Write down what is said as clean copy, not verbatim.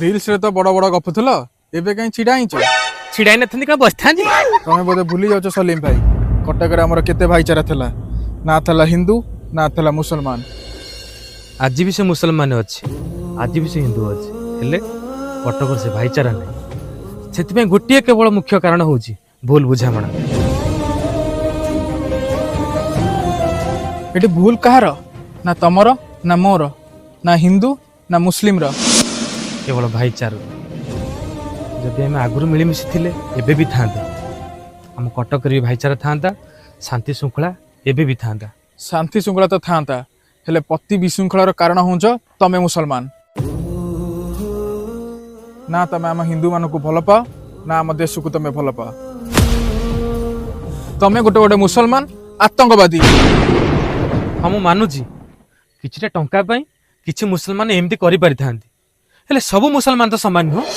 Reels ରେ ତ ବଡ ବଡ ଗପୁଥିଲ ଏବେ କାହିଁ ଛିଡା ହେଇଛ? छिड़ाई न था बसता ତମେ ବୋଧେ ଭୁଲି ଯାଉଛ ସଲିମ ଭାଇ, କଟକରେ ଆମର କେତେ ଭାଇଚାରା ଥିଲା। ନା ଥିଲା ହିନ୍ଦୁ ନା ଥିଲା ମୁସଲମାନ। आज भी से मुसलमान अच्छे आज भी से हिंदू अच्छे हेले कटक से भाईचारा नहीं से गोटे केवल मुख्य कारण हूँ भूल बुझामणा। एटी भूल कहार? ना तमर ना मोर ना हिंदू ना मुस्लिम र। केवल भाईचारा जदि आम आगुरी मिलमिशी थिले एबे भी था आम कटक भी भाईचारा था शांति श्रृंखला एबे भी था। शांति श्रृंखला तो था हेले पति विशृंखलार कारण होच तमे मुसलमान। ना तमे आम हिंदू मान को भल पाओ ना आम देश को तमे भल पाओ। तमे गोटे गोटे मुसलमान आतंकवादी। हाँ मु मानुची किछिटा टंका पाई किछि मुसलमान एमती करि पारि थांती हेले सब मुसलमान तो समान नुह।